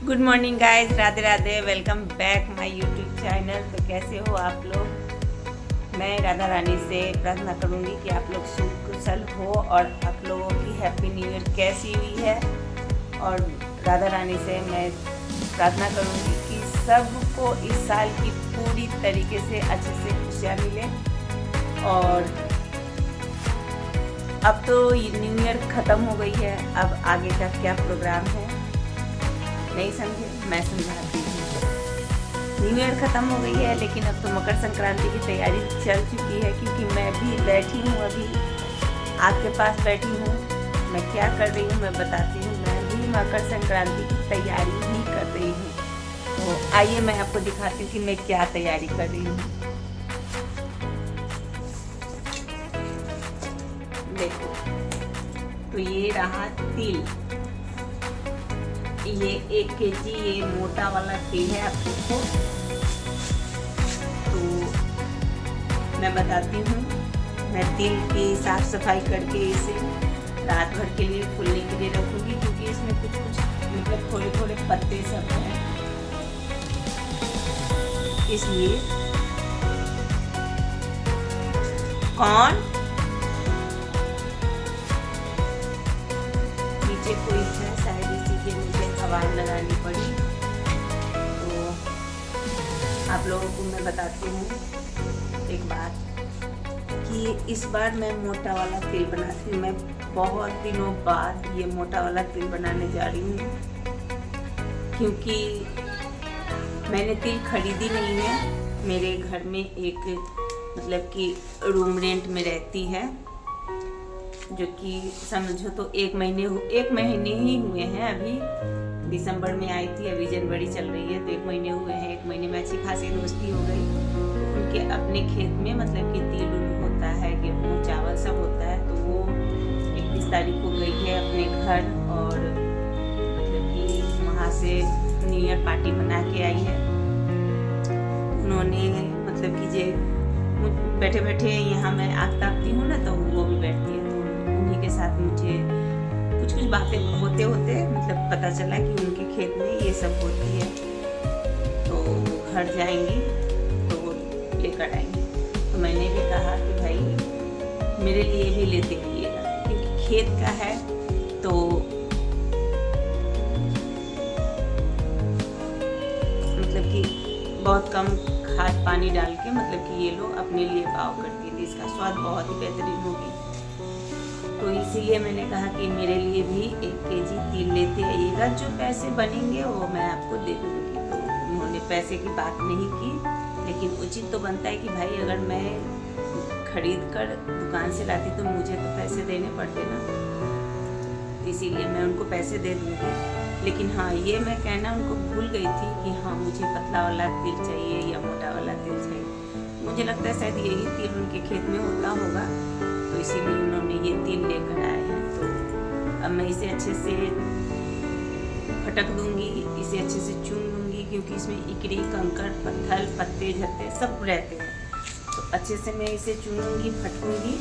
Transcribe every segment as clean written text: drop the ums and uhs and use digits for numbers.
Good morning guys, Radhe Radhe. Welcome back my YouTube channel. तो कैसे हो आप लोग? मैं राधा रानी से प्रार्थना करूंगी कि आप लोग सुख कुशल हो और आप लोगों की हैप्पी न्यू ईयर कैसी हुई है। और राधा रानी से मैं प्रार्थना करूंगी कि सबको इस साल की पूरी तरीके से अच्छे से खुशियाँ मिले। और अब तो न्यू ईयर ख़त्म हो गई है, अब आगे का क्या प्रोग्राम है नहीं समझे, मैं समझाती हूँ। न्यू ईयर ख़त्म हो गई है, लेकिन अब तो मकर संक्रांति की तैयारी चल चुकी है, क्योंकि मैं भी बैठी हूँ, अभी आपके पास बैठी हूँ। मैं क्या कर रही हूँ मैं बताती हूँ। मैं भी मकर संक्रांति की तैयारी ही कर रही हूँ। तो आइए मैं आपको दिखाती हूँ कि मैं क्या तैयारी कर रही हूँ। देखो, तो ये रहा तिल। ये 1 केजी ये मोटा वाला तिल है आप देखो। तो मैं बताती हूँ, मैं तिल की साफ सफाई करके इसे रात भर के लिए फूलने के लिए रखूँगी, क्योंकि इसमें कुछ मतलब थोड़े थोड़े पत्ते सब हैं, इसलिए। कौन नीचे कोई है शायद, इसी के मुझे आवाज़ लगानी पड़ी। तो आप लोगों को मैं बताती हूँ एक बात, कि इस बार मैं मोटा वाला तिल बनाती हूँ। मैं बहुत दिनों बाद ये मोटा वाला तिल बनाने जा रही हूँ, क्योंकि मैंने तिल खरीदी नहीं है। मेरे घर में एक मतलब कि रूम रेंट में रहती है, जो कि समझो तो 1 महीने ही हुए हैं। अभी दिसंबर में आई थी, अभी जनवरी चल रही है, तो 1 महीने हुए हैं। 1 महीने में अच्छी खासी दोस्ती हो गई। तो उनके अपने खेत में मतलब कि तिल होता है, गेहूँ चावल सब होता है। तो वो 31 तारीख को गई है अपने घर, और मतलब कि वहाँ से न्यू ईयर पार्टी बना के आई है। उन्होंने मतलब कि जे बैठे बैठे यहाँ मैं आग तापती हूँ ना, तो वो भी बैठती है। तो उन्हीं के साथ मुझे कुछ बातें होते होते मतलब पता चला कि उनके खेत में ये सब होती है। तो घर जाएंगी तो वो लेकर आएंगी। तो मैंने भी कहा कि भाई मेरे लिए भी लेते आइएगा, क्योंकि खेत का है। तो मतलब कि बहुत कम खाद पानी डाल के मतलब कि ये लोग अपने लिए पाव करती थी। इसका स्वाद बहुत ही बेहतरीन होगी। तो इसीलिए मैंने कहा कि मेरे लिए भी 1 केजी तिल लेते आइएगा, जो पैसे बनेंगे वो मैं आपको दे दूँगी। तो उन्होंने पैसे की बात नहीं की, लेकिन उचित तो बनता है कि भाई अगर मैं खरीद कर दुकान से लाती तो मुझे तो पैसे देने पड़ते ना, इसीलिए मैं उनको पैसे दे दूँगी। लेकिन हाँ, ये मैं कहना उनको भूल गई थी कि हाँ मुझे पतला वाला तिल चाहिए या मोटा वाला तिल चाहिए। मुझे लगता है शायद यही तिल उनके खेत में होता होगा, तो इसीलिए उन्होंने ये तिल लेकर आए हैं। तो अब मैं इसे अच्छे से फटक दूंगी, इसे अच्छे से चुन लूँगी, क्योंकि इसमें इकड़ी कंकड़ पत्थर पत्ते झत्ते सब रहते हैं। तो अच्छे से मैं इसे चुनूँगी, फटकूँगी,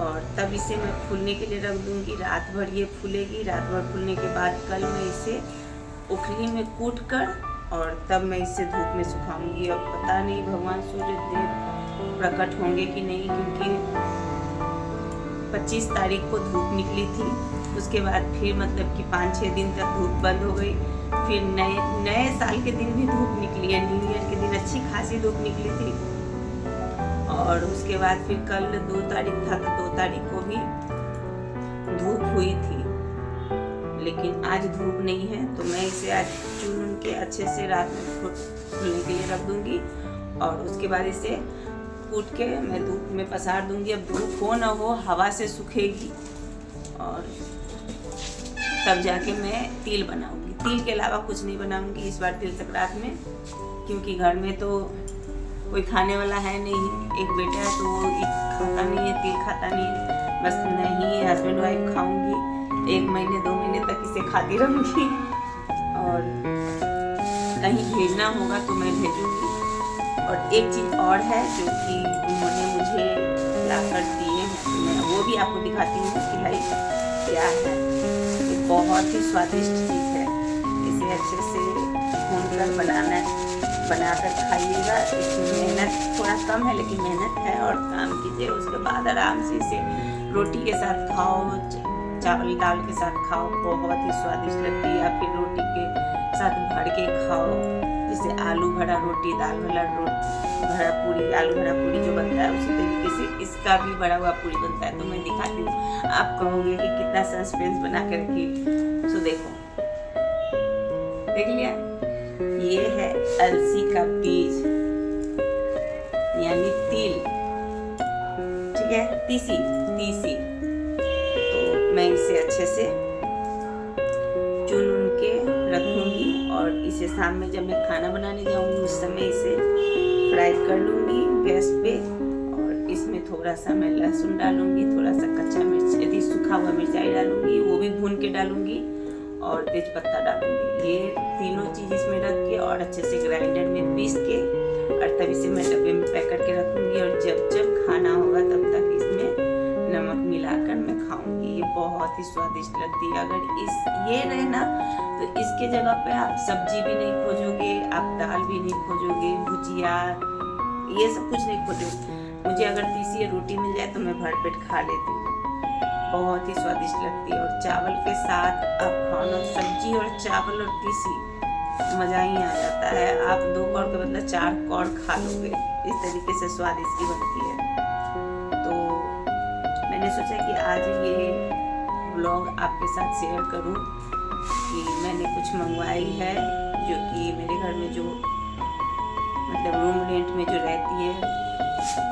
और तब इसे मैं फूलने के लिए रख दूँगी। रात भर ये फूलेगी। रात भर फूलने के बाद कल मैं इसे उखली में कूट कर और तब मैं इसे धूप में सुखाऊंगी। अब पता नहीं भगवान सूर्य देव प्रकट होंगे कि नहीं, क्योंकि 25 तारीख को धूप निकली थी। उसके बाद फिर मतलब कि 5-6 दिन तक धूप बंद हो गई। फिर नए साल के दिन भी धूप निकली है। न्यू ईयर के दिन अच्छी खासी धूप निकली थी। और उसके बाद फिर कल 2 तारीख था, तो 2 तारीख को भी धूप हुई थी, लेकिन आज धूप नहीं है। तो मैं इसे आज चुन के अच्छे से रात में फूलने के लिए रख दूंगी, और उसके बाद इसे कूट के मैं धूप में पसार दूंगी। अब धूप हो ना हो, हवा से सूखेगी, और तब जाके मैं तिल बनाऊंगी। तिल के अलावा कुछ नहीं बनाऊंगी इस बार तिल संक्रांत में, क्योंकि घर में तो कोई खाने वाला है नहीं। एक बेटा है तो वो खाता नहीं है, तिल खाता नहीं है। बस नहीं, हस्बैंड वाइफ खाऊंगी। 1 महीने 2 महीने तक इसे खाती रहूँगी, और कहीं भेजना होगा तो मैं भेजूँगी। और एक चीज़ और है जो कि उन्होंने मुझे ला कर दिए हैं, तो मैं वो भी आपको दिखाती हूँ कि भाई क्या है। ये बहुत ही स्वादिष्ट चीज़ है। इसे अच्छे से बनाकर खाइएगा। इसमें मेहनत थोड़ा कम है लेकिन मेहनत है, और काम कीजिए। उसके बाद आराम से इसे रोटी के साथ खाओ, चावल दाल के साथ खाओ, बहुत ही स्वादिष्ट लगती है। या फिर रोटी के साथ भर के खाओ, जैसे आलू भरा रोटी, दाल भरा भरा पूरी, आलू भरा पूरी जो बनता है उसी तरीके से इसका भी भरा हुआ पूरी बनता है। तो मैं दिखाती हूँ, आप कहोगे कि कितना सस्पेंस बना के रखी। तो देखो, देख लिया, ये है अलसी का बीज यानी तिल, ठीक है, तीसी। तो मैं इसे अच्छे से चुन के रखूंगी, और इसे शाम में जब मैं खाना बनाने जाऊंगी उस समय इसे फ्राई कर लूंगी गैस पे। और इसमें थोड़ा सा मैं लहसुन डालूंगी, थोड़ा सा कच्चा मिर्च, यदि सूखा हुआ मिर्चाई डालूंगी, वो भी भून के डालूंगी, और तेज पत्ता डालूंगी। ये तीनों चीज इसमें रख के और अच्छे से ग्राइंडर में पीस के, और तब इसे मैं डब्बे में पैक करके रखूंगी, और जब जब खाना होगा तब तक इसमें नमक मिलाकर मैं खाऊंगी। ये बहुत ही स्वादिष्ट लगती है। अगर ये रहे ना तो इसके जगह पे आप सब्जी भी नहीं खोजोगे, आप दाल भी नहीं खोजोगे, भुजिया, ये सब कुछ नहीं खोजोगे। मुझे अगर तीसी या रोटी मिल जाए तो मैं भर पेट खा लेती हूँ। बहुत ही स्वादिष्ट लगती है, और चावल के साथ आप खाना, सब्जी और चावल और तीसी, मज़ा ही आ जाता है। आप 2 कौर के बदला 4 कौर खा लोगे, इस तरीके से स्वाद इसकी बनती है। तो मैंने सोचा कि आज ये ब्लॉग आपके साथ शेयर करूं कि मैंने कुछ मंगवाई है, जो कि मेरे घर में जो मतलब रूम रेंट में जो रहती है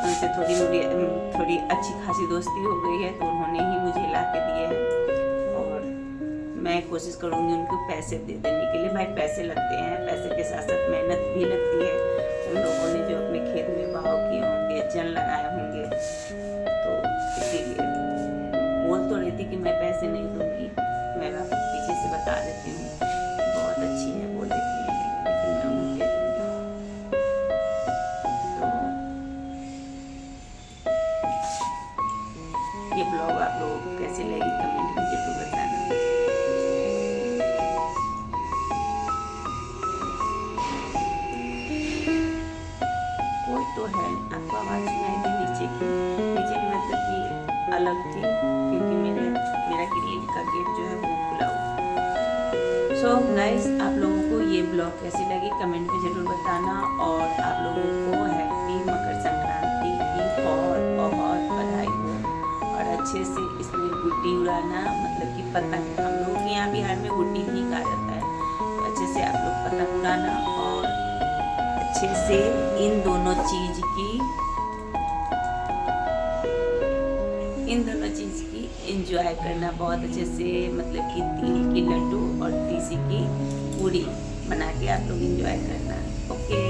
उनसे थोड़ी अच्छी खासी दोस्ती हो गई है, तो उन्होंने ही मुझे ला के दिए हैं। और मैं कोशिश करूँगी उनको पैसे दे देने के लिए। भाई पैसे लगते हैं, पैसे के साथ साथ मेहनत भी लगती है। उन लोगों ने जो अपने खेत में बहाव किए होंगे, जन लगाए होंगे, तो इसीलिए बोल तो रही थी कि मैं पैसे नहीं दूंगी, मैं पीछे से बता देती हूँ बहुत अच्छी है बोल देती है, लेकिन मैं उन्हें दे दूंगी। तो ये ब्लॉग आप लोगों को कैसे लगी कमेंट में जरूर बताना। कोई तो है, आपको आवाज़ सुनाई दी नीचे की मतलब कि अलग थी, क्योंकि मेरा ग्रिल का गेट जो है वो खुला हुआ। सो गाइस, आप लोगों को ये ब्लॉग कैसी लगी कमेंट में ज़रूर बताना, और आप लोगों को हैप्पी मकर संक्रांति की बहुत बहुत बधाई हो। और अच्छे से इसमें गुड्डी उड़ाना, मतलब कि पतंग, हम लोग के यहाँ बिहार में गुड्डी भी कहा जाता है, तो अच्छे से आप लोग पतंग उड़ाना, और अच्छे से इन दोनों चीज़ की एंजॉय करना, बहुत अच्छे से, मतलब कि तिल की लड्डू और तीसी की पूरी बना के आप लोग एंजॉय करना। ओके।